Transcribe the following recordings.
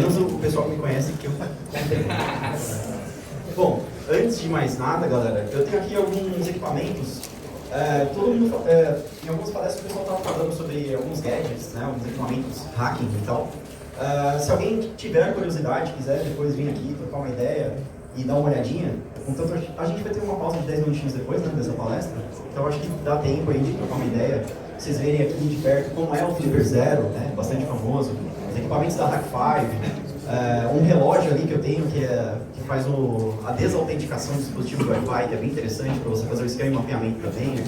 Menos o pessoal que me conhece, que eu... Bom, antes de mais nada, galera, eu tenho aqui alguns equipamentos. Todo mundo, em algumas palestras o pessoal estava falando sobre alguns gadgets, né, alguns equipamentos hacking e tal. Se alguém tiver curiosidade, quiser depois vir aqui trocar uma ideia e dar uma olhadinha, contanto, a gente vai ter uma pausa de 10 minutinhos depois, né, dessa palestra, então acho que dá tempo aí de trocar uma ideia, vocês verem aqui de perto como é o Flipper Zero, né, bastante famoso, os equipamentos da Hack5, um relógio ali que eu tenho que faz a desautenticação do dispositivo do Wi-Fi, que é bem interessante para você fazer o esquema e mapeamento também.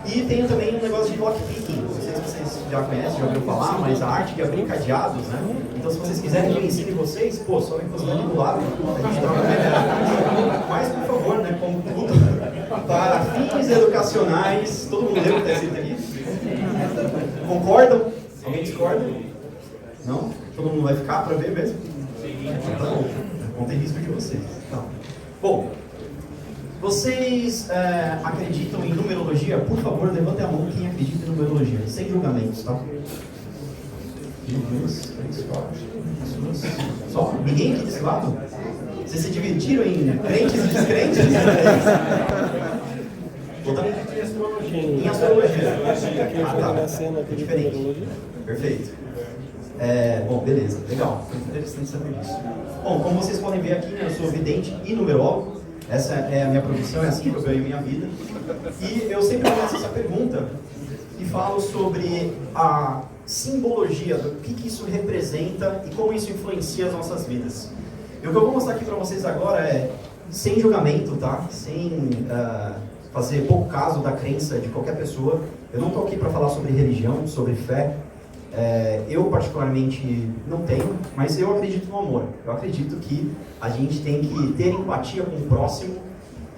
E tenho também um negócio de lockpicking, não sei se vocês já conhecem, já ouviram falar, mas a arte de abrir cadeados, né? Então se vocês quiserem que eu ensine vocês, pô, só me encostar ali do lado, a gente troca. Mas por favor, né, como tudo, para fins educacionais, todo mundo leu o que está escrito aqui? Concordam? Alguém discorda? Não? Todo mundo vai ficar para ver mesmo? Tá bom, não tem risco de vocês. Tá. Bom, vocês acreditam em numerologia? Por favor, levantem a mão quem acredita em numerologia, sem julgamentos, tá? 1, 2, 3, 4, 5, só? Ninguém aqui desse lado? Vocês se dividiram em crentes e descrentes? Em astrologia. Tá. Diferente. Perfeito. Bom, beleza, legal. Foi interessante saber disso. Bom, como vocês podem ver aqui, né, eu sou vidente e numerólogo. Essa é a minha profissão, é assim que eu ganho minha vida. E eu sempre começo essa pergunta e falo sobre a simbologia, do que isso representa e como isso influencia as nossas vidas. E o que eu vou mostrar aqui para vocês agora é, sem julgamento, tá? Sem fazer pouco caso da crença de qualquer pessoa. Eu não estou aqui para falar sobre religião, sobre fé. Eu particularmente não tenho, mas eu acredito no amor. Eu acredito que a gente tem que ter empatia com o próximo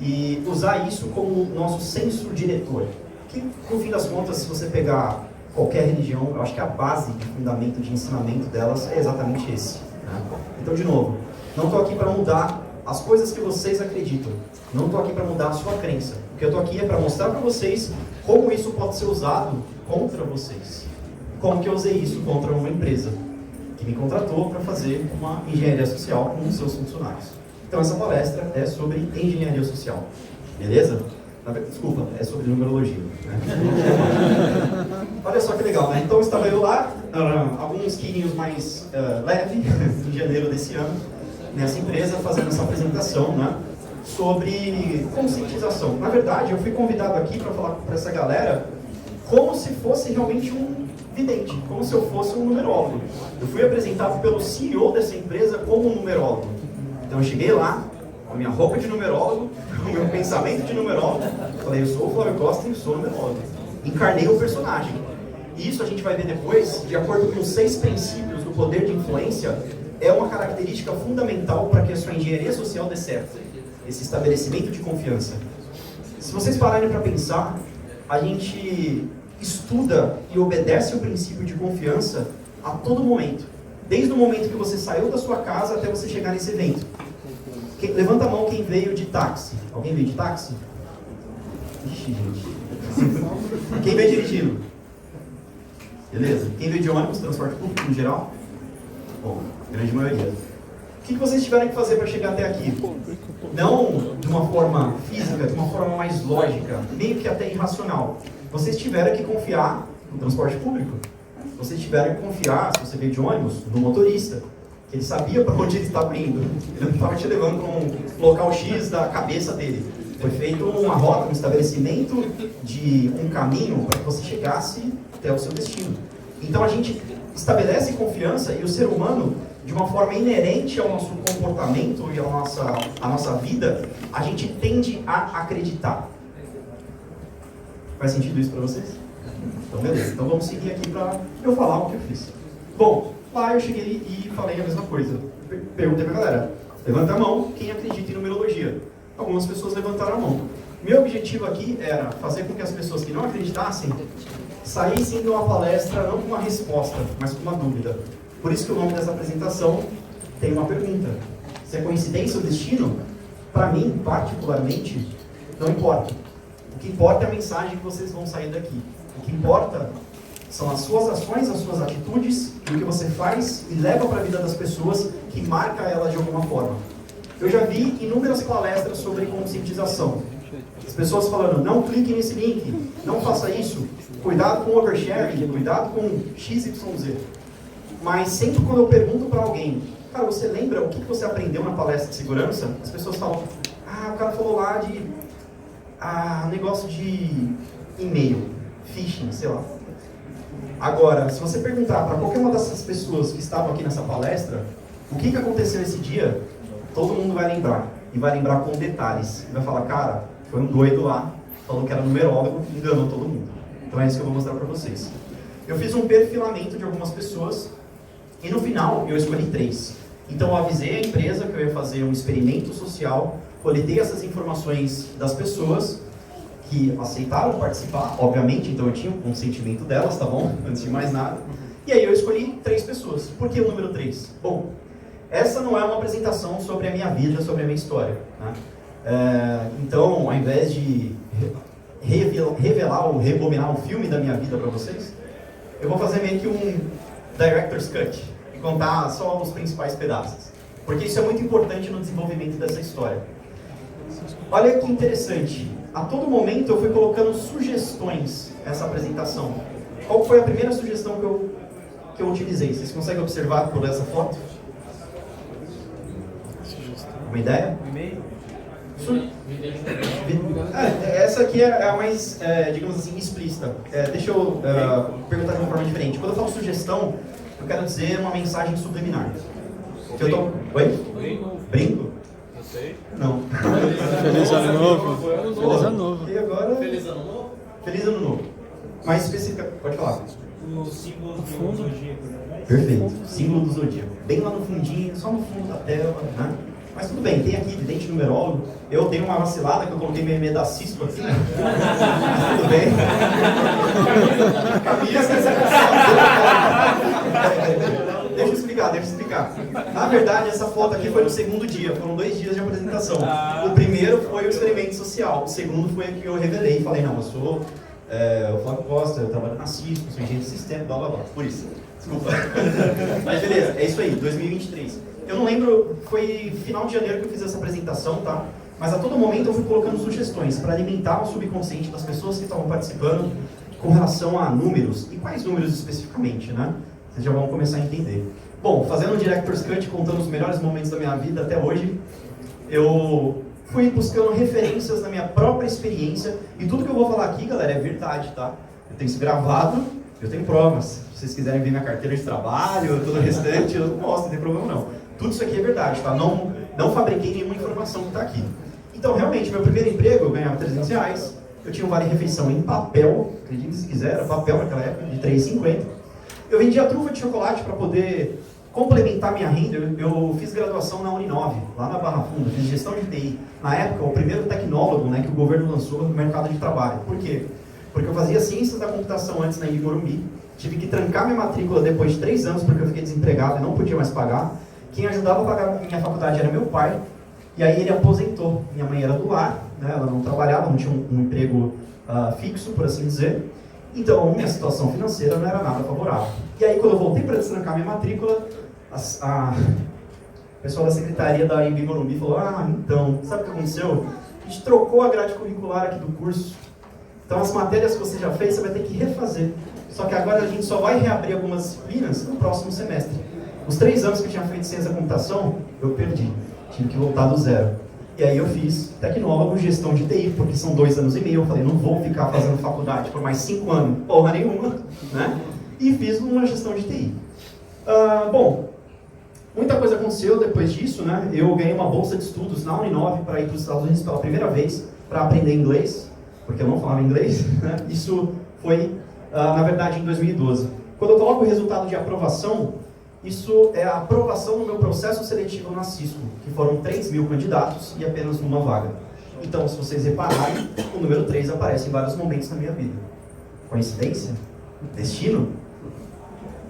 e usar isso como nosso senso diretor. Que, no fim das contas, se você pegar qualquer religião, eu acho que a base de fundamento, de ensinamento delas é exatamente esse, né? Então, de novo, não estou aqui para mudar as coisas que vocês acreditam. Não estou aqui para mudar a sua crença. O que eu estou aqui é para mostrar para vocês como isso pode ser usado contra vocês. Como que eu usei isso contra uma empresa que me contratou para fazer uma engenharia social com os seus funcionários. Então essa palestra é sobre engenharia social, beleza? Desculpa, é sobre numerologia, né? Olha só que legal, né? Então estava eu lá, alguns quilinhos mais leve, em janeiro desse ano, nessa empresa, fazendo essa apresentação, né, sobre conscientização. Na verdade, eu fui convidado aqui para falar para essa galera como se fosse realmente um vidente, como se eu fosse um numerólogo. Eu fui apresentado pelo CEO dessa empresa como um numerólogo. Então eu cheguei lá, com a minha roupa de numerólogo, com o meu pensamento de numerólogo, falei, eu sou o Flávio Costa e sou numerólogo. Encarnei o personagem. E isso a gente vai ver depois, de acordo com os 6 princípios do poder de influência, é uma característica fundamental para que a sua engenharia social dê certo. Esse estabelecimento de confiança. Se vocês pararem para pensar, a gente estuda e obedece o princípio de confiança a todo momento. Desde o momento que você saiu da sua casa até você chegar nesse evento. Levanta a mão quem veio de táxi. Alguém veio de táxi? Ixi, gente. Quem veio dirigindo? Beleza. Quem veio de ônibus, transporte público no geral? Bom, grande maioria. O que vocês tiveram que fazer para chegar até aqui? Não de uma forma física, de uma forma mais lógica, meio que até irracional. Vocês tiveram que confiar no transporte público. Vocês tiveram que confiar, se você veio de ônibus, no motorista. Que ele sabia para onde ele estava indo. Ele não estava te levando para um local X da cabeça dele. Foi feito uma rota, um estabelecimento de um caminho para que você chegasse até o seu destino. Então a gente estabelece confiança e o ser humano, de uma forma inerente ao nosso comportamento e à nossa vida, a gente tende a acreditar. Faz sentido isso para vocês? Então beleza, então vamos seguir aqui para eu falar o que eu fiz. Bom, lá eu cheguei e falei a mesma coisa. Perguntei para a galera, levanta a mão quem acredita em numerologia. Algumas pessoas levantaram a mão. Meu objetivo aqui era fazer com que as pessoas que não acreditassem saíssem de uma palestra não com uma resposta, mas com uma dúvida. Por isso que o nome dessa apresentação tem uma pergunta. Se é coincidência ou destino, para mim, particularmente, não importa. O que importa é a mensagem que vocês vão sair daqui. O que importa São as suas ações, as suas atitudes, o que você faz e leva para a vida das pessoas que marca elas de alguma forma. Eu já vi inúmeras palestras sobre conscientização. As pessoas falando, não clique nesse link, não faça isso, cuidado com oversharing, cuidado com XYZ. Mas sempre quando eu pergunto para alguém, cara, você lembra o que você aprendeu na palestra de segurança? As pessoas falam, o cara falou lá de negócio de e-mail, phishing, sei lá. Agora, se você perguntar para qualquer uma dessas pessoas que estavam aqui nessa palestra, o que aconteceu esse dia, todo mundo vai lembrar. E vai lembrar com detalhes. E vai falar, cara, foi um doido lá, falou que era numerólogo e enganou todo mundo. Então é isso que eu vou mostrar para vocês. Eu fiz um perfilamento de algumas pessoas e no final eu escolhi 3. Então eu avisei a empresa que eu ia fazer um experimento social, coletei essas informações das pessoas que aceitaram participar, obviamente, então eu tinha o consentimento delas, tá bom? Antes de mais nada. E aí eu escolhi 3 pessoas. Por que o número 3? Bom, essa não é uma apresentação sobre a minha vida, sobre a minha história, né? Então, ao invés de revelar ou rebobinar um filme da minha vida para vocês, eu vou fazer meio que um Director's Cut e contar só os principais pedaços. Porque isso é muito importante no desenvolvimento dessa história. Olha que interessante. A todo momento eu fui colocando sugestões nessa apresentação. Qual foi a primeira sugestão que eu utilizei? Vocês conseguem observar por essa foto? Uma ideia? Essa aqui é a mais, digamos assim, explícita. Deixa eu perguntar de uma forma diferente. Quando eu falo sugestão, eu quero dizer uma mensagem subliminar. Oi? Brinco? Não sei. Não. Feliz ano novo. Feliz ano novo. E agora? Feliz ano novo? Feliz ano novo. Mais específica, pode falar. O símbolo do zodíaco. Perfeito. Símbolo do zodíaco. Bem lá no fundinho, só no fundo da tela, né? Mas tudo bem, tem aqui vidente numerólogo. Eu dei uma vacilada que eu coloquei meu e-mail da Cisco aqui. Tudo bem. Deixa eu explicar. Na verdade, essa foto aqui foi no segundo dia. Foram 2 dias de apresentação. O primeiro foi o experimento social. O segundo foi o que eu revelei. Falei, não, eu sou o Flávio Costa, eu trabalho na Cisco, sou engenheiro de sistema, blá blá blá. Por isso. Desculpa. Mas beleza, é isso aí, 2023. Eu não lembro, foi final de janeiro que eu fiz essa apresentação, tá? Mas a todo momento eu fui colocando sugestões para alimentar o subconsciente das pessoas que estavam participando com relação a números. E quais números especificamente, né? Vocês já vão começar a entender. Bom, fazendo um Director's Cut, contando os melhores momentos da minha vida até hoje, eu fui buscando referências na minha própria experiência. E tudo que eu vou falar aqui, galera, é verdade, tá? Eu tenho isso gravado, eu tenho provas. Se vocês quiserem ver minha carteira de trabalho, todo o restante, eu não mostro, não tem problema não. Tudo isso aqui é verdade, tá? Não fabriquei nenhuma informação que está aqui. Então, realmente, meu primeiro emprego, eu ganhava R$300. Eu tinha um vale-refeição em papel, acredite se quiser, era papel naquela época, de R$3,50. Eu vendia trufa de chocolate para poder complementar minha renda. Eu fiz graduação na Uninove, lá na Barra Funda, fiz gestão de TI. Na época, o primeiro tecnólogo, né, que o governo lançou no mercado de trabalho. Por quê? Porque eu fazia ciências da computação antes na Embi Morumbi. Tive que trancar minha matrícula depois de 3 anos, porque eu fiquei desempregado e não podia mais pagar. Quem ajudava a pagar a minha faculdade era meu pai, e aí ele aposentou. Minha mãe era do lar, né? Ela não trabalhava, não tinha um emprego fixo, por assim dizer. Então, minha situação financeira não era nada favorável. E aí, quando eu voltei para destrancar minha matrícula, o pessoal da secretaria da Embi Morumbi falou, então, sabe o que aconteceu? A gente trocou a grade curricular aqui do curso. Então, as matérias que você já fez, você vai ter que refazer. Só que agora a gente só vai reabrir algumas disciplinas no próximo semestre. Os 3 anos que eu tinha feito ciência da computação, eu perdi. Tive que voltar do zero. E aí eu fiz tecnólogo, gestão de TI, porque são 2 anos e meio. Eu falei, não vou ficar fazendo faculdade por mais 5 anos, porra nenhuma, né? E fiz uma gestão de TI. Bom, muita coisa aconteceu depois disso, né? Eu ganhei uma bolsa de estudos na Uninove para ir para os Estados Unidos pela primeira vez, para aprender inglês, porque eu não falava inglês, né? Isso foi, na verdade, em 2012. Quando eu coloco o resultado de aprovação, isso é a aprovação no meu processo seletivo na Cisco, que foram 3.000 candidatos e apenas uma vaga. Então, se vocês repararem, o número 3 aparece em vários momentos na minha vida. Coincidência? Destino?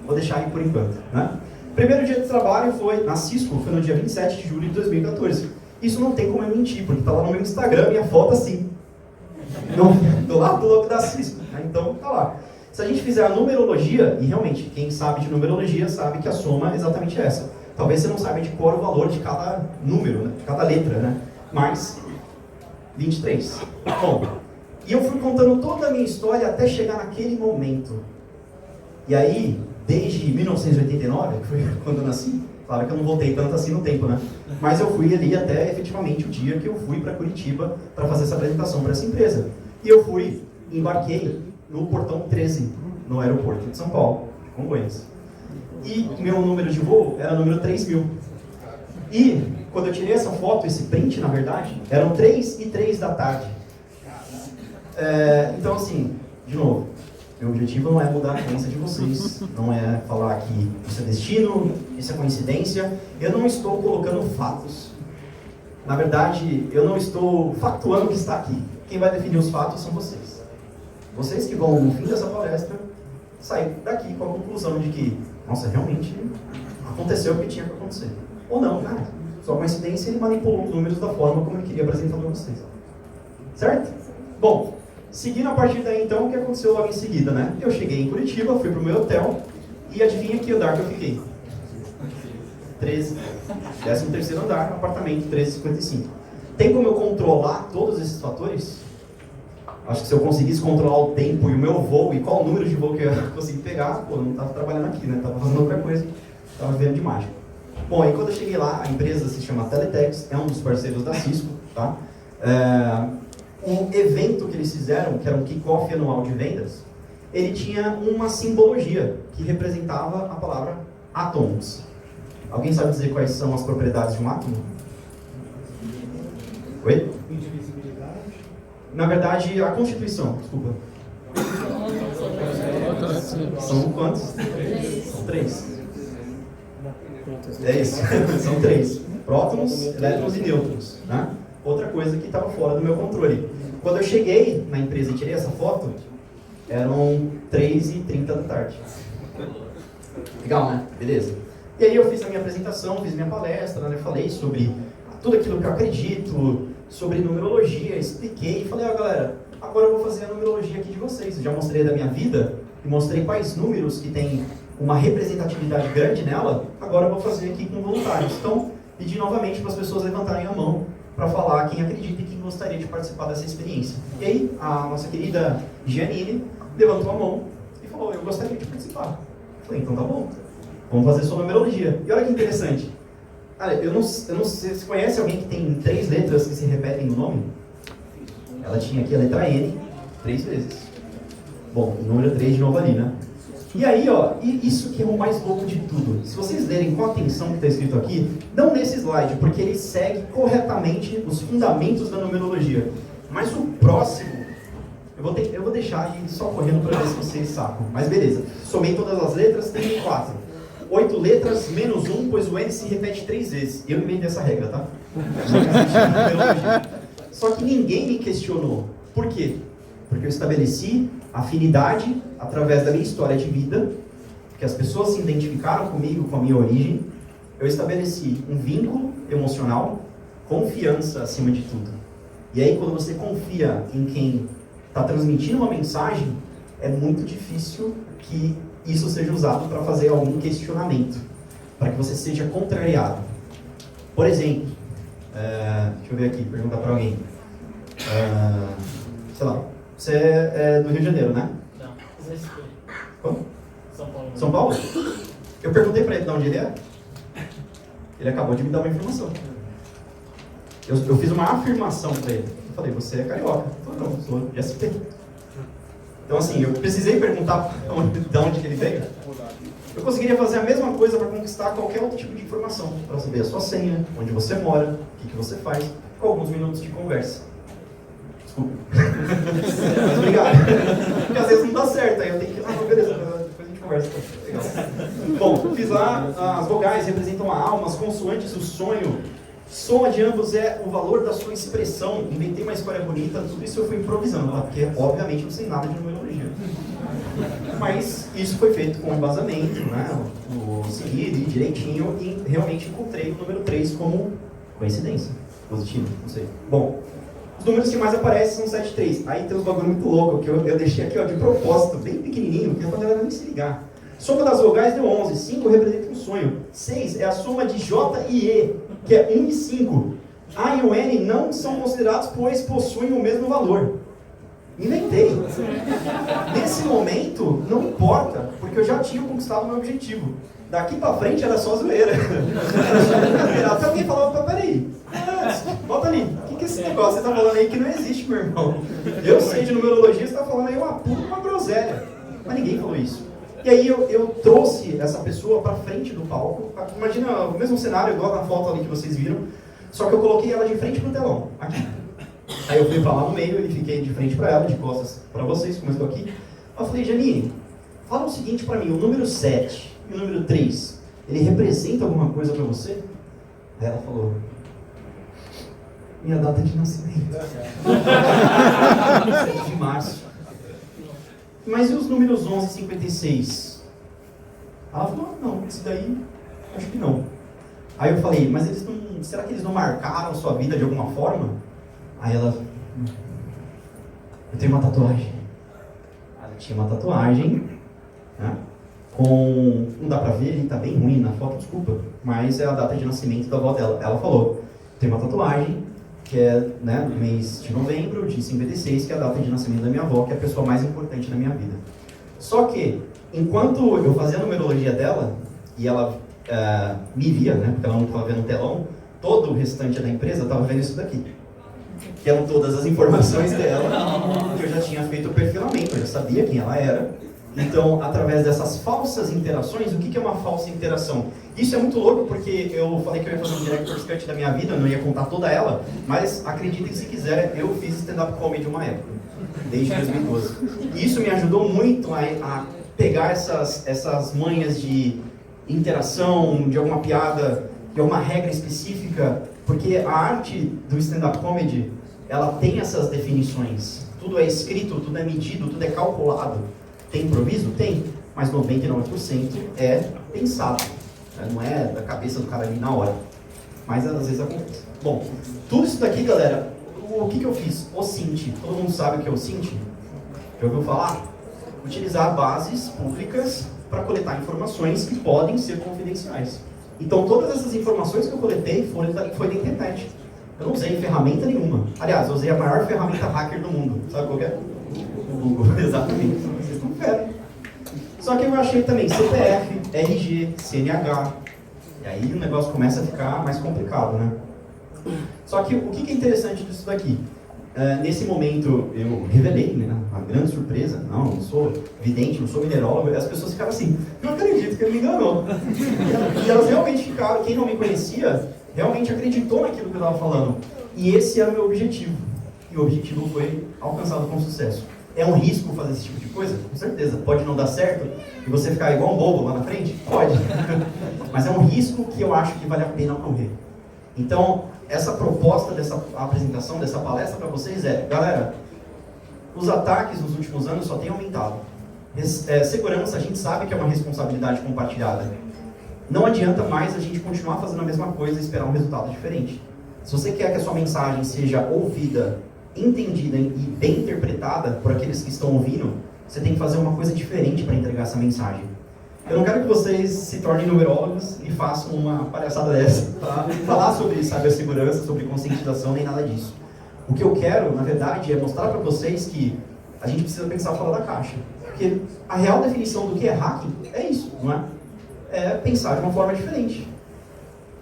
Vou deixar aí por enquanto, né? Primeiro dia de trabalho foi na Cisco, foi no dia 27 de julho de 2014. Isso não tem como eu mentir, porque está lá no meu Instagram e a foto assim. Do lado do logo da Cisco, né? Então, tá lá. Se a gente fizer a numerologia, e realmente, quem sabe de numerologia sabe que a soma é exatamente essa. Talvez você não saiba de cor o valor de cada número, né? De cada letra, né? Mas, 23. Bom, e eu fui contando toda a minha história até chegar naquele momento. E aí, desde 1989, que foi quando eu nasci, claro que eu não voltei tanto assim no tempo, né? Mas eu fui ali até efetivamente o dia que eu fui para Curitiba para fazer essa apresentação para essa empresa. E eu embarquei no portão 13, no aeroporto de São Paulo, de Congonhas. E meu número de voo era número 3000. E quando eu tirei essa foto, esse print na verdade, eram 3h03 da tarde. Então assim, de novo, meu objetivo não é mudar a crença de vocês, não é falar que isso é destino, isso é coincidência. Eu não estou colocando fatos. Na verdade, eu não estou factuando o que está aqui. Quem vai definir os fatos são vocês. Vocês que vão, no fim dessa palestra, sair daqui com a conclusão de que, nossa, realmente aconteceu o que tinha que acontecer. Ou não, cara. Só coincidência, ele manipulou os números da forma como ele queria apresentar para vocês. Certo? Bom, seguindo a partir daí, então, o que aconteceu logo em seguida, né? Eu cheguei em Curitiba, fui pro meu hotel, e adivinha que andar que eu fiquei? 13º andar, apartamento 1355. Tem como eu controlar todos esses fatores? Acho que se eu conseguisse controlar o tempo e o meu voo, e qual o número de voo que eu ia conseguir pegar, pô, eu não estava trabalhando aqui, né? Estava fazendo outra coisa, estava vivendo de mágica. Bom, aí quando eu cheguei lá, a empresa se chama Teletex, é um dos parceiros da Cisco, tá? Um evento que eles fizeram, que era um kick-off anual de vendas, ele tinha uma simbologia que representava a palavra átomos. Alguém sabe dizer quais são as propriedades de um átomo? Oi? Indivisibilidade. Na verdade, a Constituição, desculpa. São quantos? São 3. É isso, são 3. Prótons, elétrons e nêutrons, né? Outra coisa que estava fora do meu controle. Quando eu cheguei na empresa e tirei essa foto, eram 3h30 da tarde. Legal, né? Beleza. E aí eu fiz a minha apresentação, fiz minha palestra, né? Falei sobre tudo aquilo que eu acredito, sobre numerologia, expliquei e falei, ó galera, agora eu vou fazer a numerologia aqui de vocês. Eu já mostrei da minha vida e mostrei quais números que tem uma representatividade grande nela, agora eu vou fazer aqui com voluntários. Então, pedi novamente para as pessoas levantarem a mão para falar quem acredita e quem gostaria de participar dessa experiência. E aí, a nossa querida Gianine levantou a mão e falou, eu gostaria de participar. Eu falei, então tá bom, vamos fazer sua numerologia. E olha que interessante. Cara, eu não sei, você conhece alguém que tem 3 letras que se repetem no nome? Ela tinha aqui a letra N 3 vezes. Bom, o número 3 de novo ali, né? E aí, ó, e isso que é o mais louco de tudo. Se vocês lerem com atenção o que está escrito aqui, não nesse slide, porque ele segue corretamente os fundamentos da numerologia. Mas o próximo, eu vou deixar ele só correndo para ver se vocês sacam. Mas beleza, somei todas as letras, tem 4. 8 letras menos 1, pois o N se repete 3 vezes. Eu inventei essa regra, tá? Só que ninguém me questionou. Por quê? Porque eu estabeleci afinidade através da minha história de vida, que as pessoas se identificaram comigo, com a minha origem. Eu estabeleci um vínculo emocional, confiança acima de tudo. E aí, quando você confia em quem está transmitindo uma mensagem, é muito difícil que isso seja usado para fazer algum questionamento, para que você seja contrariado. Por exemplo, deixa eu ver aqui, perguntar para alguém. Sei lá, você é do Rio de Janeiro, né? Não, Como? São Paulo. São Paulo? Eu perguntei para ele de onde ele é. Ele acabou de me dar uma informação. Eu fiz uma afirmação para ele. Eu falei, você é carioca. Ele falou, não, sou de SP. Então assim, eu precisei perguntar de onde que ele veio. Eu conseguiria fazer a mesma coisa para conquistar qualquer outro tipo de informação. Para saber a sua senha, onde você mora, o que você faz, com alguns minutos de conversa. Desculpa. Mas obrigado. Porque às vezes não dá certo, aí eu tenho que... Ah, beleza, depois a gente conversa. Legal. Bom, fiz lá, as vogais representam a alma, as consoantes o sonho. Soma de ambos é o valor da sua expressão. Inventei uma história bonita, tudo isso eu fui improvisando, tá? Porque obviamente não sei nada de numerologia. Mas isso foi feito com embasamento, né? O seguir e direitinho, e realmente encontrei o número 3 como coincidência. Positivo, não sei. Bom, Os números que mais aparecem são 7 e 3. Aí tem uns bagulho muito louco, que eu deixei aqui ó, de propósito, bem pequenininho, que é pra galera nem se ligar. Soma das vogais deu 11, 5 representa um sonho. 6 é a soma de J e E, que é 1 e 5. A e o N não são considerados, pois possuem o mesmo valor. Inventei. Nesse momento, não importa, porque eu já tinha conquistado o meu objetivo. Daqui pra frente era só zoeira. Até alguém falava, peraí, volta ali, o que é esse negócio que você tá falando aí que não existe, meu irmão? Eu sei de numerologia, você tá falando aí uma groselha. Mas ninguém falou isso. E aí eu trouxe essa pessoa pra frente do palco. Imagina o mesmo cenário, igual na foto ali que vocês viram, só que eu coloquei ela de frente pro telão, aqui. Aí eu fui pra lá no meio e fiquei de frente pra ela, de costas pra vocês, como eu estou aqui. Eu falei, Janine, fala o seguinte pra mim, o número 7 e o número 3, ele representa alguma coisa pra você? Aí ela falou, minha data de nascimento. 7 de março. Mas e os números 11 e 56? Ela falou, não, isso daí, acho que não. Aí eu falei, mas eles não, será que eles não marcaram a sua vida de alguma forma? Aí ela, eu tenho uma tatuagem. Ela tinha uma tatuagem, né, com, não dá pra ver, ele tá bem ruim na foto, desculpa, mas é a data de nascimento da avó dela. Ela falou, tem uma tatuagem, que é, né, no mês de novembro de 56, que é a data de nascimento da minha avó, que é a pessoa mais importante na minha vida. Só que, enquanto eu fazia a numerologia dela, e ela me via, né, porque ela não estava vendo o telão, todo o restante da empresa estava vendo isso daqui. Que eram todas as informações dela, que eu já tinha feito o perfilamento, eu já sabia quem ela era. Então, através dessas falsas interações, o que é uma falsa interação? Isso é muito louco, porque eu falei que eu ia fazer um director's cut da minha vida, eu não ia contar toda ela, mas acreditem se quiser, eu fiz stand-up comedy uma época, desde 2012. E isso me ajudou muito a pegar essas manhas de interação, de alguma piada, de alguma regra específica, porque a arte do stand-up comedy, ela tem essas definições. Tudo é escrito, tudo é medido, tudo é calculado. Tem improviso? Tem, mas 99% é pensado. Não é da cabeça do cara ali na hora. Mas às vezes acontece. Bom, tudo isso daqui, galera, o que eu fiz? O Cint. Todo mundo sabe o que é o Cint? Já ouviu falar? Utilizar bases públicas para coletar informações que podem ser confidenciais. Então todas essas informações que eu coletei foi da internet. Eu não usei ferramenta nenhuma. Aliás, eu usei a maior ferramenta hacker do mundo. Sabe qual é? O Google, exatamente. Vocês estão fera. Só que eu achei também CPF, RG, CNH. E aí o negócio começa a ficar mais complicado, né? Só que o que é interessante disso daqui? Nesse momento eu revelei, né, uma grande surpresa, não sou vidente, não sou minerólogo, e as pessoas ficaram assim, não acredito que ele me enganou. E elas realmente ficaram, quem não me conhecia, realmente acreditou naquilo que eu estava falando. E esse era o meu objetivo. E o objetivo foi alcançado com sucesso. É um risco fazer esse tipo de coisa? Com certeza. Pode não dar certo e você ficar igual um bobo lá na frente? Pode. Mas é um risco que eu acho que vale a pena correr. Então, essa proposta dessa apresentação, dessa palestra para vocês é, galera, os ataques nos últimos anos só têm aumentado. Segurança, a gente sabe que é uma responsabilidade compartilhada. Não adianta mais a gente continuar fazendo a mesma coisa e esperar um resultado diferente. Se você quer que a sua mensagem seja ouvida, entendida e bem interpretada por aqueles que estão ouvindo, você tem que fazer uma coisa diferente para entregar essa mensagem. Eu não quero que vocês se tornem numerólogos e façam uma palhaçada dessa, tá? Falar sobre cibersegurança, sobre conscientização, nem nada disso. O que eu quero, na verdade, é mostrar para vocês que a gente precisa pensar fora da caixa. Porque a real definição do que é hacking é isso, não é? É pensar de uma forma diferente.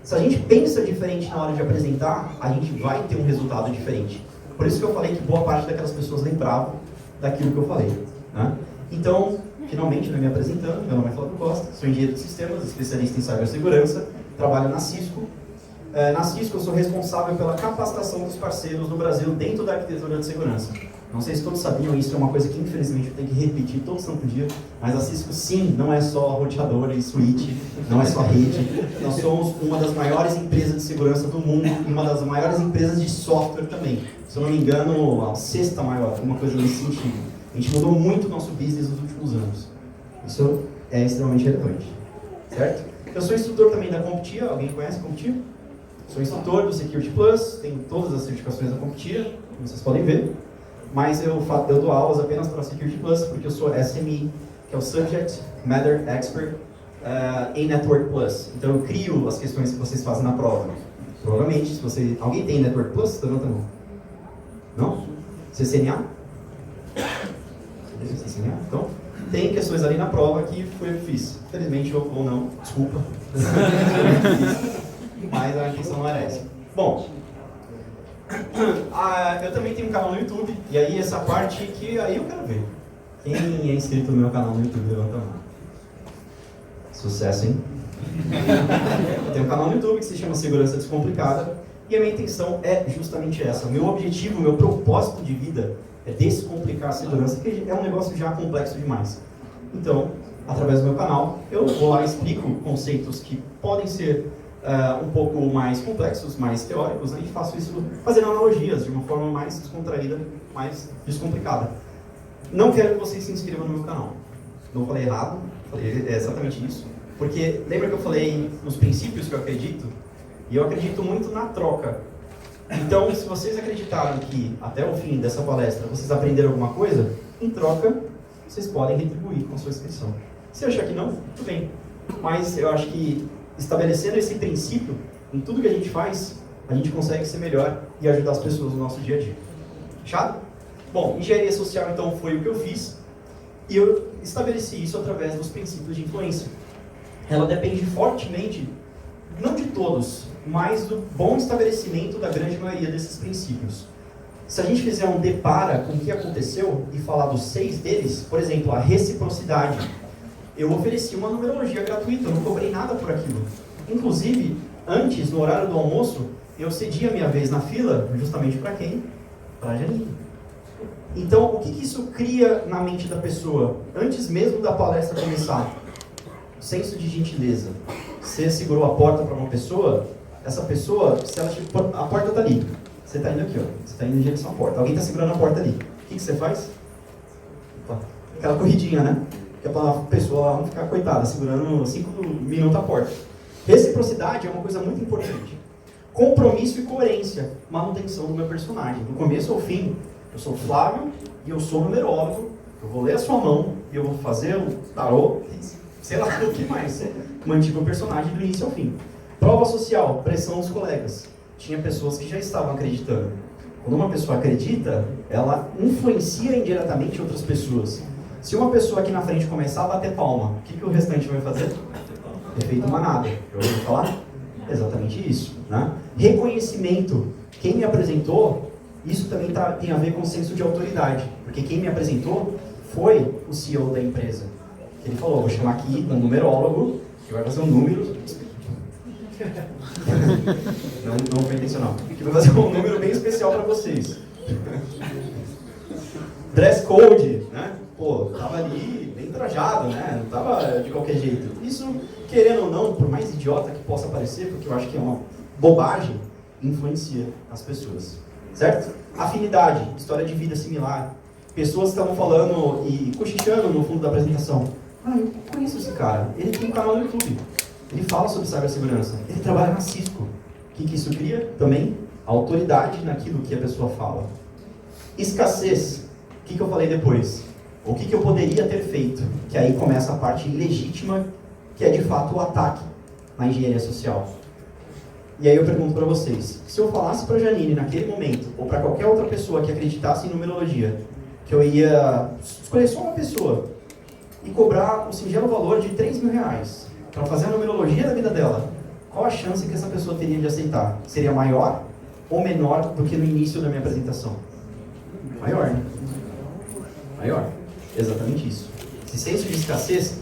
Se a gente pensa diferente na hora de apresentar, a gente vai ter um resultado diferente. Por isso que eu falei que boa parte daquelas pessoas lembravam daquilo que eu falei, né? Então, finalmente, me apresentando, meu nome é Flávio Costa, sou engenheiro de sistemas, especialista em cibersegurança, trabalho na Cisco. Na Cisco eu sou responsável pela capacitação dos parceiros no Brasil dentro da arquitetura de segurança. Não sei se todos sabiam, isso é uma coisa que infelizmente eu tenho que repetir todo santo dia, mas a Cisco sim, não é só roteador e switch, não é só rede. Nós somos uma das maiores empresas de segurança do mundo e uma das maiores empresas de software também. Se eu não me engano, a sexta maior, uma coisa nesse sentido. A gente mudou muito o nosso business nos últimos anos. Isso é extremamente relevante, certo? Eu sou instrutor também da CompTIA, alguém conhece a CompTIA? Sou instrutor do Security Plus, tenho todas as certificações da CompTIA, como vocês podem ver, mas eu dou aulas apenas para Security Plus porque eu sou SME, que é o Subject Matter Expert em Network Plus. Então eu crio as questões que vocês fazem na prova. Provavelmente, se você... Alguém tem Network Plus? Levanta a mão. Não? CCNA? CCNA? Então, tem questões ali na prova que foi eu que fiz. Infelizmente, ou não, desculpa. Mas a intenção não era essa. Bom, eu também tenho um canal no YouTube, e aí essa parte que aí eu quero ver. Quem é inscrito no meu canal no YouTube, levanta a mão. Sucesso, hein? Eu tenho um canal no YouTube que se chama Segurança Descomplicada, e a minha intenção é justamente essa. O meu objetivo, o meu propósito de vida é descomplicar a segurança, que é um negócio já complexo demais. Então, através do meu canal, eu vou lá e explico conceitos que podem ser um pouco mais complexos, mais teóricos, né? E faço isso fazendo analogias de uma forma mais descontraída, mais descomplicada. Não quero que vocês se inscrevam no meu canal. Não falei errado, falei exatamente isso. Porque lembra que eu falei nos princípios que eu acredito? E eu acredito muito na troca. Então, se vocês acreditaram que até o fim dessa palestra vocês aprenderam alguma coisa, em troca, vocês podem retribuir com a sua inscrição. Se achar que não, tudo bem. Mas eu acho que estabelecendo esse princípio em tudo que a gente faz, a gente consegue ser melhor e ajudar as pessoas no nosso dia a dia. Fechado? Bom, engenharia social então foi o que eu fiz e eu estabeleci isso através dos princípios de influência. Ela depende fortemente, não de todos, mas do bom estabelecimento da grande maioria desses princípios. Se a gente fizer um depara com o que aconteceu e falar dos 6 deles, por exemplo, a reciprocidade. Eu ofereci uma numerologia gratuita, eu não cobrei nada por aquilo. Inclusive, antes, no horário do almoço, eu cedi a minha vez na fila, justamente para quem? Para a Janine. Então, o que isso cria na mente da pessoa? Antes mesmo da palestra começar, senso de gentileza. Você segurou a porta para uma pessoa, essa pessoa, se ela a porta está ali. Você está indo aqui, ó. Você está indo em direção à porta. Alguém está segurando a porta ali. O que você faz? Opa. Aquela corridinha, né? Que é para a pessoa não ficar coitada, segurando 5 minutos a porta. Reciprocidade é uma coisa muito importante. Compromisso e coerência. Manutenção do meu personagem. Do começo ao fim. Eu sou Flávio e eu sou numerólogo. Eu vou ler a sua mão e eu vou fazer o tarô. Sei lá o que mais. Mantive o personagem do início ao fim. Prova social. Pressão dos colegas. Tinha pessoas que já estavam acreditando. Quando uma pessoa acredita, ela influencia indiretamente outras pessoas. Se uma pessoa aqui na frente começar a bater palma, o que o restante vai fazer? Efeito manada. Eu ouvi falar? Exatamente isso. Né? Reconhecimento. Quem me apresentou, isso também tem a ver com o senso de autoridade. Porque quem me apresentou foi o CEO da empresa. Ele falou, vou chamar aqui um numerólogo, que vai fazer um número... não foi intencional. Que vai fazer um número bem especial para vocês. Dress code, né? Pô, tava ali bem trajado, né? Não tava de qualquer jeito. Isso, querendo ou não, por mais idiota que possa parecer, porque eu acho que é uma bobagem, influencia as pessoas. Certo? Afinidade, história de vida similar. Pessoas estavam falando e cochichando no fundo da apresentação. Eu conheço esse cara. Ele tem um canal no YouTube. Ele fala sobre cibersegurança. Ele trabalha na Cisco. O que isso cria? Também autoridade naquilo que a pessoa fala. Escassez. O que eu falei depois? O que eu poderia ter feito? Que aí começa a parte ilegítima, que é de fato o ataque na engenharia social. E aí eu pergunto para vocês, se eu falasse para a Janine naquele momento, ou para qualquer outra pessoa que acreditasse em numerologia, que eu ia escolher só uma pessoa e cobrar o singelo valor de R$3.000 para fazer a numerologia da vida dela, qual a chance que essa pessoa teria de aceitar? Seria maior ou menor do que no início da minha apresentação? Maior, né? Maior. Exatamente isso. Esse senso de escassez,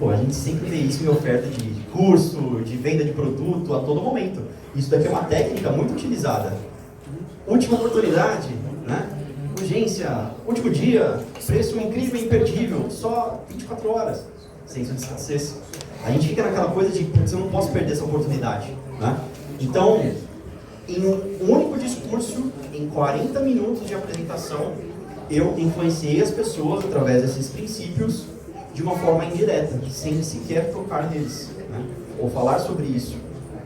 pô, a gente sempre vê isso em oferta de curso, de venda de produto a todo momento. Isso daqui é uma técnica muito utilizada. Última oportunidade, né? Urgência, último dia, preço incrível e imperdível, só 24 horas. Senso de escassez. A gente fica naquela coisa de, putz, eu não posso perder essa oportunidade, né? Então, em um único discurso, em 40 minutos de apresentação, eu influenciei as pessoas através desses princípios de uma forma indireta, sem sequer tocar neles, né? Ou falar sobre isso.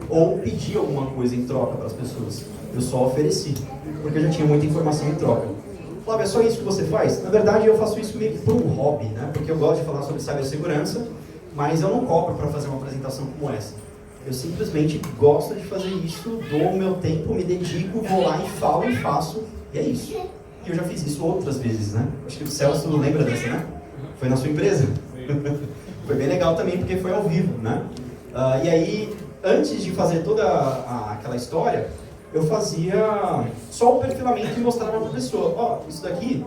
ou pedir alguma coisa em troca para as pessoas. Eu só ofereci, porque eu já tinha muita informação em troca. Flávio, é só isso que você faz? Na verdade, eu faço isso meio que por um hobby, né? Porque eu gosto de falar sobre cibersegurança, mas eu não cobro para fazer uma apresentação como essa. Eu simplesmente gosto de fazer isso, dou o meu tempo, me dedico, vou lá e falo e faço, e é isso. E eu já fiz isso outras vezes, né? Acho que o Celso lembra dessa, né? Foi na sua empresa. Foi bem legal também, porque foi ao vivo, né? E aí, antes de fazer toda aquela história, eu fazia só o perfilamento e mostrava para a pessoa, ó, isso daqui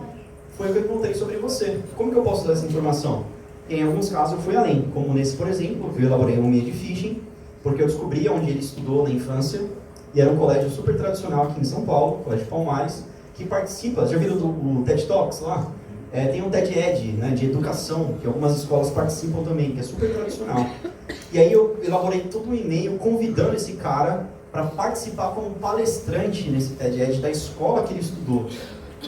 foi o que eu contei sobre você. Como que eu posso dar essa informação? Em alguns casos eu fui além, como nesse, por exemplo, eu elaborei um meio de phishing, porque eu descobri onde ele estudou na infância, e era um colégio super tradicional aqui em São Paulo, Colégio Palmares, que participa, já viram o TED Talks lá? Tem um TED Ed, né, de educação, que algumas escolas participam também, que é super tradicional. E aí eu elaborei todo um e-mail convidando esse cara para participar como palestrante nesse TED Ed da escola que ele estudou.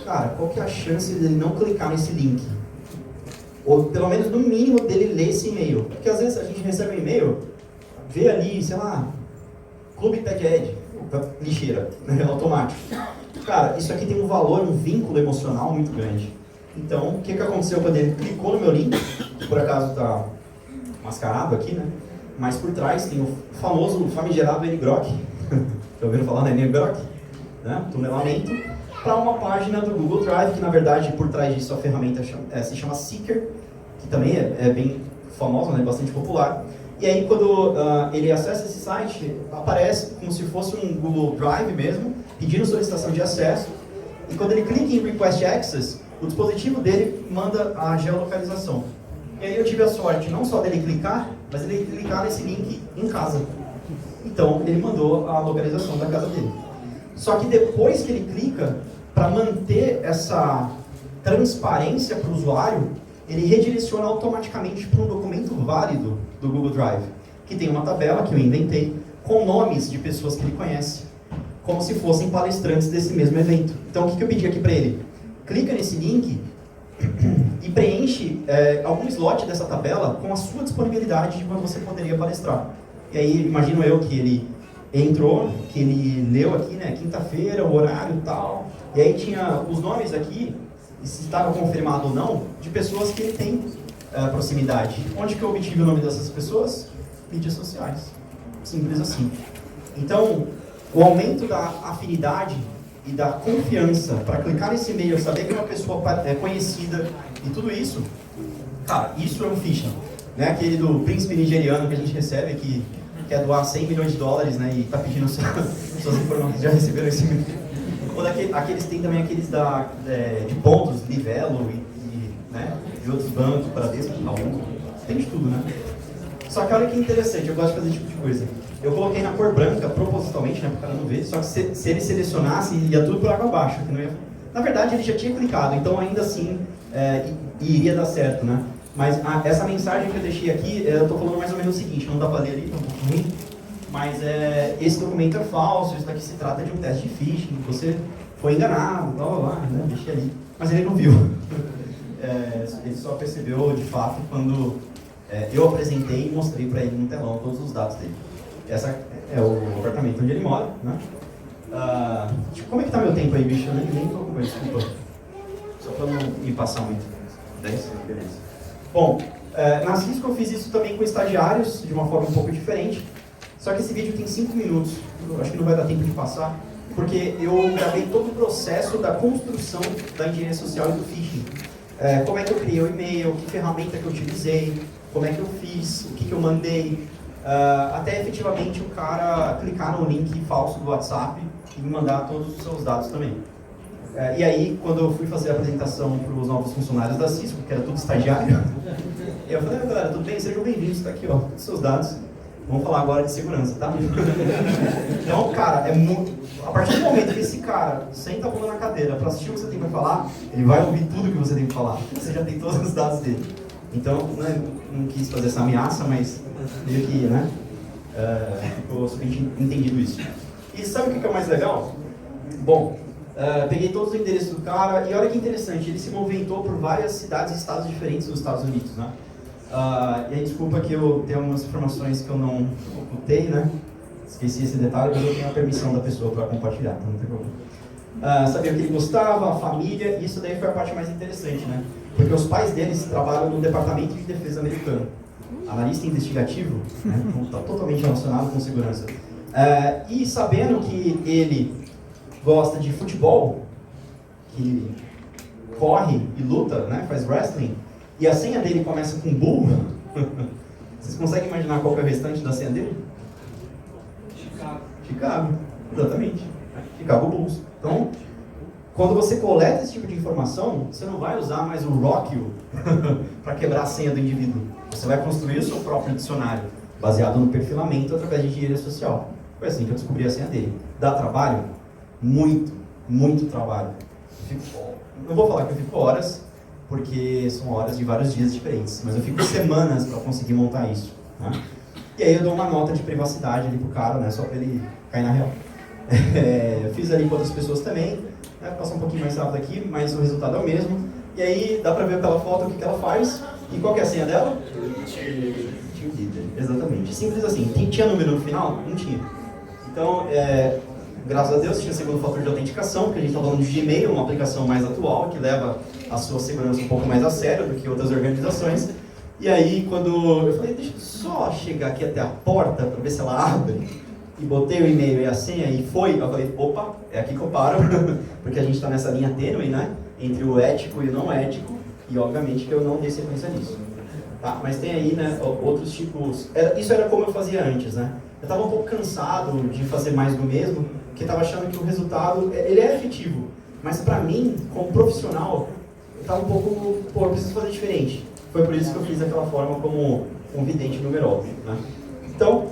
Cara, qual que é a chance dele não clicar nesse link? Ou pelo menos no mínimo dele ler esse e-mail? Porque às vezes a gente recebe um e-mail, vê ali, sei lá, Clube TED Ed, lixeira, né, automático. Cara, isso aqui tem um valor, um vínculo emocional muito grande. Então, o que aconteceu quando ele clicou no meu link, que por acaso está mascarado aqui, né? Mas por trás tem o famoso, famigerado NGROK, já ouviram falar na NGROK? Né? Tunelamento, para uma página do Google Drive, que na verdade por trás disso a ferramenta se chama Seeker, que também é bem famosa, né? Bastante popular. E aí quando ele acessa esse site, aparece como se fosse um Google Drive mesmo, pedindo solicitação de acesso, e quando ele clica em Request Access, o dispositivo dele manda a geolocalização. E aí eu tive a sorte não só dele clicar, mas ele clicar nesse link em casa. Então ele mandou a localização da casa dele. Só que depois que ele clica, para manter essa transparência para o usuário, ele redireciona automaticamente para um documento válido do Google Drive, que tem uma tabela que eu inventei, com nomes de pessoas que ele conhece, como se fossem palestrantes desse mesmo evento. Então o que eu pedi aqui para ele? Clica nesse link e preenche algum slot dessa tabela com a sua disponibilidade de quando você poderia palestrar. E aí, imagino eu que ele entrou, que ele leu aqui, né, quinta-feira, o horário e tal, e aí tinha os nomes aqui, e se estava confirmado ou não, de pessoas que ele tem proximidade. Onde que eu obtive o nome dessas pessoas? Mídias sociais. Simples assim. Então, o aumento da afinidade e da confiança para clicar nesse e-mail, saber que uma pessoa é conhecida e tudo isso, cara, isso é um phishing. Né? Aquele do príncipe nigeriano que a gente recebe, que quer doar 100 milhões de dólares, né, e está pedindo suas informações. Já receberam esse e-mail? Ou aqueles, tem também aqueles de pontos, Livelo né, de outros bancos, Bradesco, algum, tem de tudo, né? Só que olha que interessante, eu gosto de fazer esse tipo de coisa. Eu coloquei na cor branca, propositalmente, né, para o cara não ver, só que se ele selecionasse, ia tudo por água abaixo. Que não ia... Na verdade, ele já tinha clicado, então ainda assim iria dar certo, né? Mas essa mensagem que eu deixei aqui, eu estou falando mais ou menos o seguinte, não dá para ler ali, tá um pouco ruim, mas esse documento é falso, isso daqui se trata de um teste de phishing, você foi enganado, blá blá blá, né? Deixei ali. Mas ele não viu. Ele só percebeu de fato quando eu apresentei e mostrei para ele no telão todos os dados dele. Esse é o apartamento onde ele mora, né? Como é que tá meu tempo aí, bicho? Eu nem tô com desculpa. Só para não me passar muito. 10? Beleza. Bom, na Cisco eu fiz isso também com estagiários, de uma forma um pouco diferente. Só que esse vídeo tem 5 minutos. Eu acho que não vai dar tempo de passar. Porque eu gravei todo o processo da construção da engenharia social e do phishing. Como é que eu criei o e-mail, que ferramenta que eu utilizei, como é que eu fiz, o que eu mandei, até efetivamente o cara clicar no link falso do WhatsApp e me mandar todos os seus dados também. E aí, quando eu fui fazer a apresentação para os novos funcionários da Cisco, que era tudo estagiário, eu falei, galera, tudo bem? Sejam bem-vindos, está aqui, ó, todos os seus dados. Vamos falar agora de segurança, tá? Então, cara, a partir do momento que esse cara senta a bunda na cadeira para assistir o que você tem para falar, ele vai ouvir tudo que você tem para falar. Você já tem todos os dados dele. Então, né, não quis fazer essa ameaça, mas meio que, né, ficou subentendido isso. E sabe o que é o mais legal? Bom, peguei todos os endereços do cara e olha que interessante, ele se movimentou por várias cidades e estados diferentes dos Estados Unidos, né? E aí, desculpa que eu tenho algumas informações que eu não ocultei, né? Esqueci esse detalhe, mas eu tenho a permissão da pessoa para compartilhar, então não tem problema. Sabia o que ele gostava, a família, e isso daí foi a parte mais interessante, né? Porque os pais deles trabalham no Departamento de Defesa americano. Analista investigativo, né? Então, tá totalmente relacionado com segurança. E sabendo que ele gosta de futebol, que corre e luta, né? Faz wrestling, e a senha dele começa com bull, vocês conseguem imaginar qual que é o restante da senha dele? Chicago, exatamente. Chicago Bulls. Então, quando você coleta esse tipo de informação, você não vai usar mais o Rockwell para quebrar a senha do indivíduo. Você vai construir o seu próprio dicionário, baseado no perfilamento através de engenharia social. Foi assim que eu descobri a senha dele. Dá trabalho? Muito, muito trabalho. Não vou falar que eu fico horas, porque são horas de vários dias diferentes, mas eu fico semanas para conseguir montar isso. Né? E aí eu dou uma nota de privacidade ali pro cara, né, só para ele cair na real. Eu fiz ali com outras pessoas também, né, passar um pouquinho mais rápido aqui, mas o resultado é o mesmo. E aí dá pra ver pela foto o que ela faz. E qual que é a senha dela? Team Leader. Exatamente. Simples assim. Tinha número no final? Não tinha. Então, graças a Deus, tinha segundo fator de autenticação, porque a gente está falando de Gmail, uma aplicação mais atual, que leva a sua segurança um pouco mais a sério do que outras organizações. E aí, quando eu falei, deixa eu só chegar aqui até a porta para ver se ela abre, e botei o e-mail e a senha e foi, eu falei, opa, é aqui que eu paro, porque a gente está nessa linha tênue, né, entre o ético e o não ético, e obviamente que eu não dei sequência nisso. Tá? Mas tem aí, né, outros tipos, isso era como eu fazia antes, né, eu estava um pouco cansado de fazer mais do mesmo, porque estava achando que o resultado, ele é efetivo, mas para mim, como profissional, eu estava um pouco, pô, eu preciso fazer diferente. Foi por isso que eu fiz daquela forma como um vidente numerólogo, né. Então,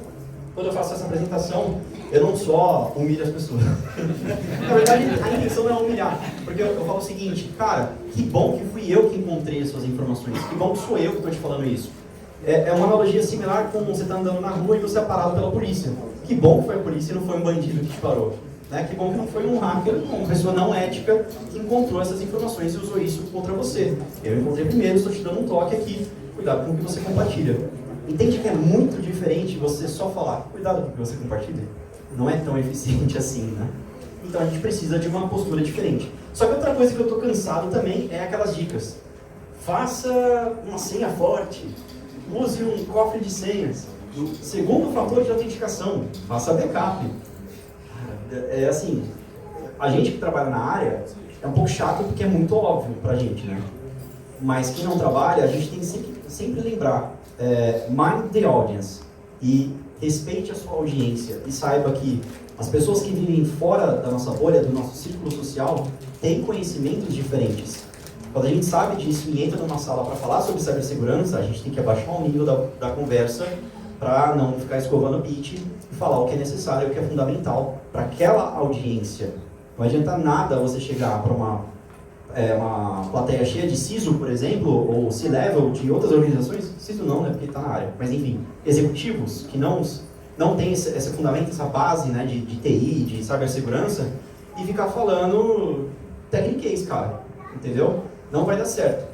quando eu faço essa apresentação, eu não só humilho as pessoas. Na verdade, a intenção não é humilhar, porque eu falo o seguinte, cara, que bom que fui eu que encontrei as suas informações, que bom que sou eu que estou te falando isso. É uma analogia similar com você está andando na rua e você é parado pela polícia. Que bom que foi a polícia e não foi um bandido que te parou. Né? Que bom que não foi um hacker, uma pessoa não ética que encontrou essas informações e usou isso contra você. Eu encontrei primeiro, estou te dando um toque aqui, cuidado com o que você compartilha. Entende que é muito diferente você só falar, cuidado com o que você compartilha? Não é tão eficiente assim, né? Então a gente precisa de uma postura diferente. Só que outra coisa que eu estou cansado também é aquelas dicas. Faça uma senha forte, use um cofre de senhas. Segundo fator de autenticação, faça backup. É assim, a gente que trabalha na área é um pouco chato porque é muito óbvio pra gente, né? Mas quem não trabalha, a gente tem que sempre lembrar. Mind the audience e respeite a sua audiência e saiba que as pessoas que vivem fora da nossa bolha, do nosso círculo social, têm conhecimentos diferentes. Quando a gente sabe disso e entra numa sala para falar sobre cibersegurança, a gente tem que abaixar o nível da conversa para não ficar escovando o pitch e falar o que é necessário, o que é fundamental para aquela audiência. Não adianta nada você chegar para uma plateia cheia de CISO, por exemplo, ou C-Level de outras organizações, CISO não, né, porque está na área, mas enfim, executivos que não têm esse fundamento, essa base, né, de TI, de cibersegurança, e ficar falando techniquez, cara, entendeu? Não vai dar certo.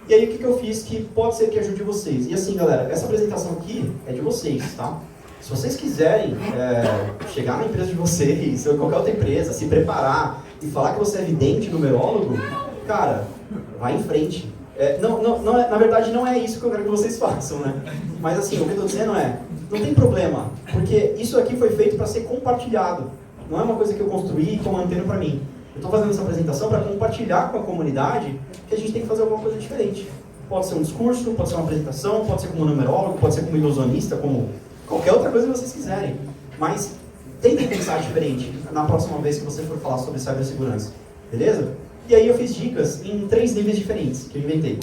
E aí o que eu fiz que pode ser que ajude vocês? E assim, galera, essa apresentação aqui é de vocês, tá? Se vocês quiserem chegar na empresa de vocês, ou qualquer outra empresa, se preparar e falar que você é vidente, numerólogo, cara, vai em frente. Na verdade, não é isso que eu quero que vocês façam, né? Mas assim, o que eu estou dizendo não tem problema, porque isso aqui foi feito para ser compartilhado. Não é uma coisa que eu construí e estou mantendo para mim. Eu estou fazendo essa apresentação para compartilhar com a comunidade que a gente tem que fazer alguma coisa diferente. Pode ser um discurso, pode ser uma apresentação, pode ser como numerólogo, pode ser como ilusionista, como qualquer outra coisa que vocês quiserem. Mas tentem pensar diferente na próxima vez que você for falar sobre cibersegurança. Beleza? E aí eu fiz dicas em 3 níveis diferentes que eu inventei.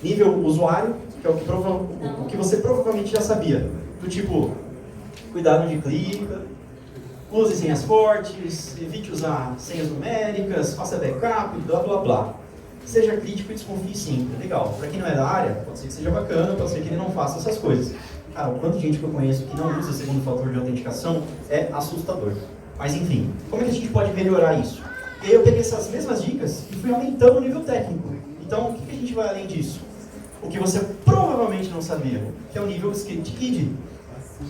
Nível usuário, que é o que você provavelmente já sabia. Do tipo, cuidado onde clica, use senhas fortes, evite usar senhas numéricas, faça backup, blá blá blá. Seja crítico e desconfie sempre. Legal. Para quem não é da área, pode ser que seja bacana, pode ser que ele não faça essas coisas. Cara, o quanto de gente que eu conheço que não usa segundo fator de autenticação é assustador. Mas enfim, como é que a gente pode melhorar isso? E aí eu peguei essas mesmas dicas e fui aumentando o nível técnico. Então, o que a gente vai além disso? O que você provavelmente não sabia, que é o nível Script Kid.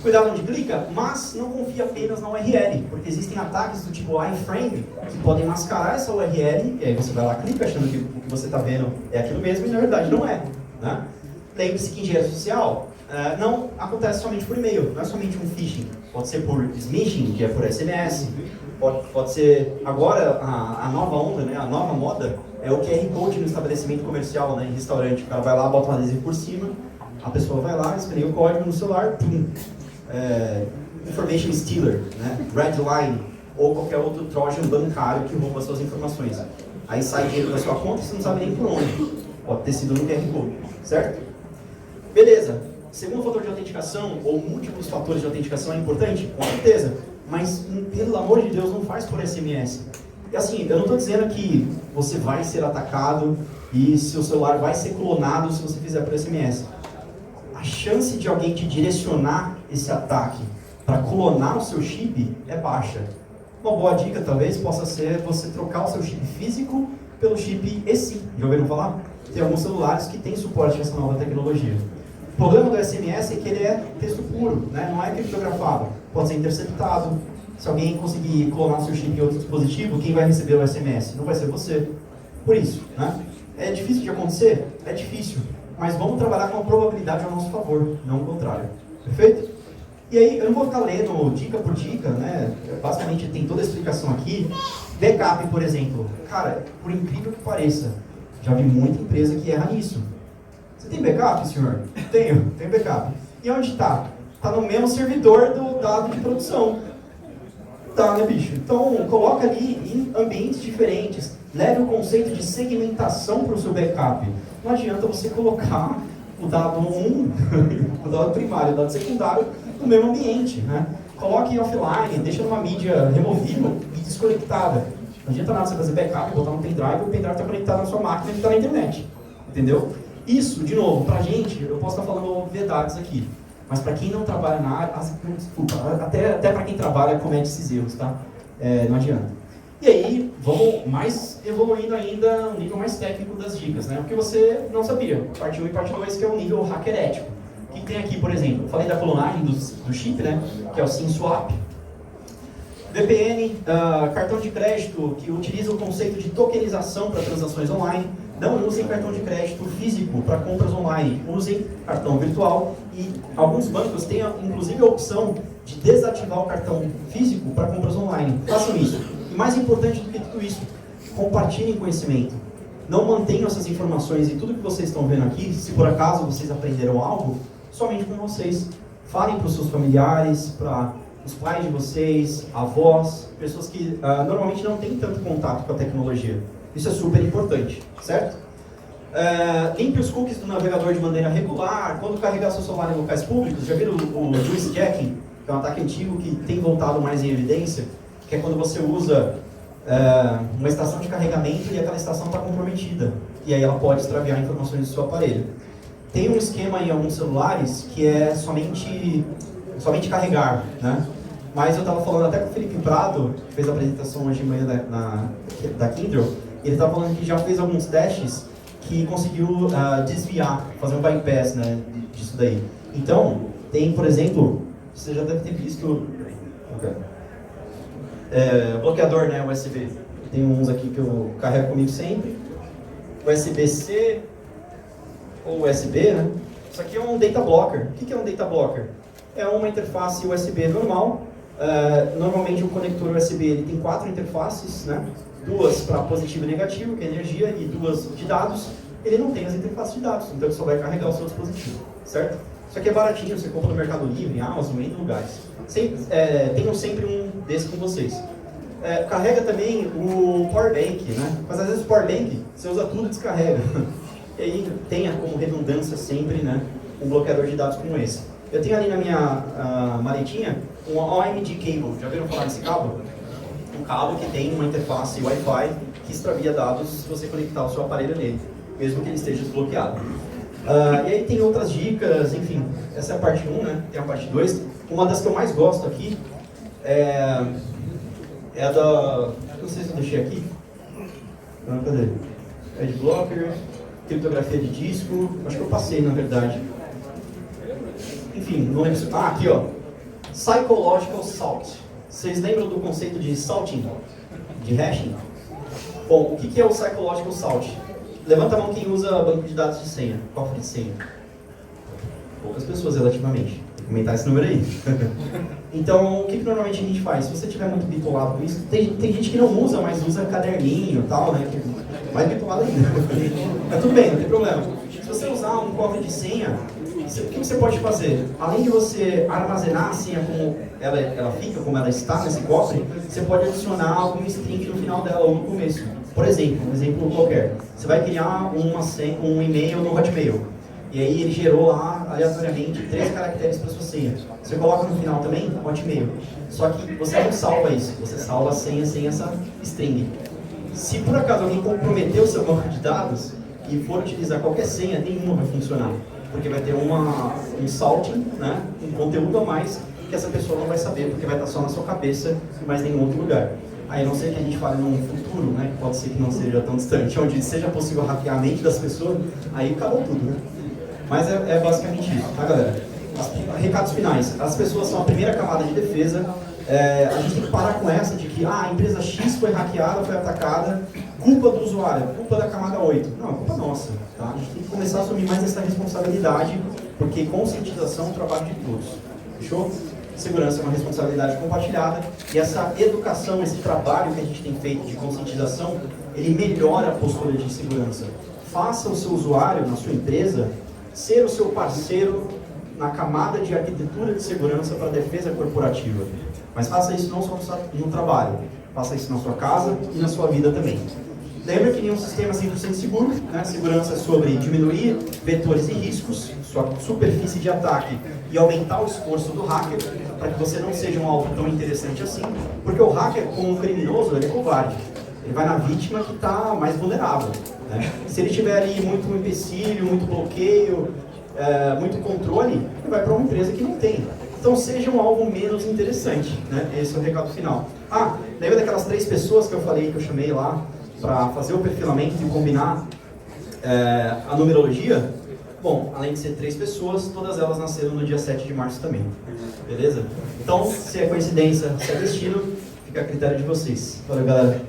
Cuidado onde clica, mas não confie apenas na URL, porque existem ataques do tipo iframe que podem mascarar essa URL, e aí você vai lá, clica achando que o que você está vendo é aquilo mesmo, e na verdade não é. Né? Lembre-se que engenharia social não acontece somente por e-mail, não é somente um phishing, pode ser por smishing, que é por SMS, pode ser, agora a nova onda, né, a nova moda é o QR Code no estabelecimento comercial, né, em restaurante, o cara vai lá, bota um adesivo por cima, a pessoa vai lá, escaneia o código no celular, pum, information stealer, né, Redline, ou qualquer outro trojan bancário que rouba suas informações. Aí sai dinheiro da sua conta e você não sabe nem por onde, pode ter sido no QR Code, certo? Beleza. Segundo fator de autenticação, ou múltiplos fatores de autenticação é importante? Com certeza. Mas, pelo amor de Deus, não faz por SMS. E assim, eu não estou dizendo que você vai ser atacado e seu celular vai ser clonado se você fizer por SMS. A chance de alguém te direcionar esse ataque para clonar o seu chip é baixa. Uma boa dica, talvez, possa ser você trocar o seu chip físico pelo chip eSIM. Já ouviram falar? Tem alguns celulares que têm suporte a essa nova tecnologia. O problema do SMS é que ele é texto puro, né? Não é criptografado, pode ser interceptado. Se alguém conseguir clonar seu chip em outro dispositivo, quem vai receber o SMS? Não vai ser você. Por isso, né? É difícil de acontecer? É difícil. Mas vamos trabalhar com a probabilidade ao nosso favor, não o contrário. Perfeito? E aí, eu não vou ficar lendo dica por dica, né? Basicamente tem toda a explicação aqui. Backup, por exemplo. Cara, por incrível que pareça, já vi muita empresa que erra nisso. Você tem backup, senhor? Tenho backup. E onde está? Está no mesmo servidor do dado de produção. Tá, né, bicho? Então, coloca ali em ambientes diferentes. Leve o conceito de segmentação para o seu backup. Não adianta você colocar o dado 1, o dado primário, o dado secundário, no mesmo ambiente, né? Coloque offline, deixa numa mídia removível e desconectada. Não adianta nada você fazer backup, botar no pendrive, o pendrive está conectado na sua máquina e está na internet. Entendeu? Isso, de novo, pra gente, eu posso estar falando obviedades aqui, mas para quem não trabalha na área, desculpa, até para quem trabalha comete esses erros, tá? Não adianta. E aí, vamos mais evoluindo ainda um nível mais técnico das dicas, né? O que você não sabia, parte 1 e parte 2, que é o nível hacker ético. O que tem aqui, por exemplo? Eu falei da clonagem do chip, né? Que é o SIM swap. VPN, cartão de crédito, que utiliza o conceito de tokenização para transações online. Não usem cartão de crédito físico para compras online, usem cartão virtual e alguns bancos têm inclusive a opção de desativar o cartão físico para compras online. Façam isso. E mais importante do que tudo isso, compartilhem conhecimento. Não mantenham essas informações e tudo que vocês estão vendo aqui, se por acaso vocês aprenderam algo, somente com vocês. Falem para os seus familiares, para os pais de vocês, avós, pessoas que normalmente não têm tanto contato com a tecnologia. Isso é super importante, certo? Limpe os cookies do navegador de maneira regular. Quando carregar seu celular em locais públicos, já viram o juice jacking, que é um ataque antigo que tem voltado mais em evidência, que é quando você usa uma estação de carregamento e aquela estação está comprometida. E aí ela pode extraviar informações do seu aparelho. Tem um esquema em alguns celulares que é somente carregar, né? Mas eu estava falando até com o Felipe Prado, que fez a apresentação hoje de manhã da Kyndryl. Ele estava falando que já fez alguns testes que conseguiu desviar, fazer um bypass, né, disso daí. Então, tem, por exemplo, você já deve ter visto bloqueador, né, USB. Tem uns aqui que eu carrego comigo sempre. USB-C ou USB, né? Isso aqui é um data blocker. O que é um data blocker? É uma interface USB normal. Normalmente o conector USB ele tem 4 interfaces, né? 2 para positivo e negativo, que é energia, e 2 de dados. Ele não tem as interfaces de dados, então ele só vai carregar o seu dispositivo, certo? Isso aqui é baratinho, você compra no Mercado Livre, em Amazon, em lugares. Tenham sempre um desse com vocês. Carrega também o Power Bank, né? Mas às vezes o Power Bank, você usa tudo e descarrega. E aí tenha como redundância sempre, né, um bloqueador de dados como esse. Eu tenho ali na minha maletinha um OMG Cable. Já viram falar desse cabo? Um cabo que tem uma interface Wi-Fi que extravia dados se você conectar o seu aparelho nele, mesmo que ele esteja desbloqueado. E aí tem outras dicas, enfim, essa é a parte 1, né? Tem a parte 2. Uma das que eu mais gosto aqui é a da... Não sei se eu deixei aqui. Não, cadê? Adblocker, criptografia de disco. Acho que eu passei, na verdade. Enfim, não lembro se... aqui, ó. Psychological Salt. Vocês lembram do conceito de salting? De hashing? Bom, o que é o Psychological Salt? Levanta a mão quem usa banco de dados de senha, cofre de senha. Poucas pessoas, relativamente. Tem que aumentar esse número aí. Então, o que normalmente a gente faz? Se você tiver muito bitolado com isso, tem gente que não usa, mas usa caderninho e tal, né? Mais bitolado ainda. Mas tudo bem, não tem problema. Se você usar um cofre de senha, o que você pode fazer? Além de você armazenar a senha como ela fica, como ela está nesse cofre, você pode adicionar algum string no final dela ou no começo. Por exemplo, um exemplo qualquer. Você vai criar um e-mail no Hotmail. E aí ele gerou lá, aleatoriamente, 3 caracteres para sua senha. Você coloca no final também, Hotmail. Só que você não salva isso, você salva a senha sem essa string. Se por acaso alguém comprometer o seu banco de dados e for utilizar qualquer senha, nenhuma vai funcionar. Porque vai ter um salting, né, um conteúdo a mais que essa pessoa não vai saber, porque vai estar só na sua cabeça e mais em nenhum outro lugar. Aí, a não ser que a gente fale num futuro, né, que pode ser que não seja tão distante, onde seja possível hackear a mente das pessoas, aí acabou tudo, né? Mas é basicamente isso, tá, galera? Recados finais. As pessoas são a primeira camada de defesa. A gente tem que parar com essa de que a empresa X foi hackeada, foi atacada, culpa do usuário, culpa da camada 8. Não, é culpa nossa. Tá? A gente tem que começar a assumir mais essa responsabilidade, porque conscientização é um trabalho de todos. Fechou? Segurança é uma responsabilidade compartilhada, e essa educação, esse trabalho que a gente tem feito de conscientização, ele melhora a postura de segurança. Faça o seu usuário, na sua empresa, ser o seu parceiro na camada de arquitetura de segurança para a defesa corporativa. Mas faça isso não só no trabalho, faça isso na sua casa e na sua vida também. Lembra que nenhum sistema é 100% seguro, né? Segurança é sobre diminuir vetores e riscos, sua superfície de ataque, e aumentar o esforço do hacker para que você não seja um alvo tão interessante assim, porque o hacker, como um criminoso, ele é covarde. Ele vai na vítima que está mais vulnerável. Né? Se ele tiver ali muito empecilho, muito bloqueio, muito controle, ele vai para uma empresa que não tem. Então seja um alvo menos interessante. Né? Esse é o recado final. Lembra daquelas 3 pessoas que eu falei, que eu chamei lá, para fazer o perfilamento e combinar a numerologia? Bom, além de ser 3 pessoas, todas elas nasceram no dia 7 de março também. Beleza? Então, se é coincidência, se é destino, fica a critério de vocês. Valeu, galera.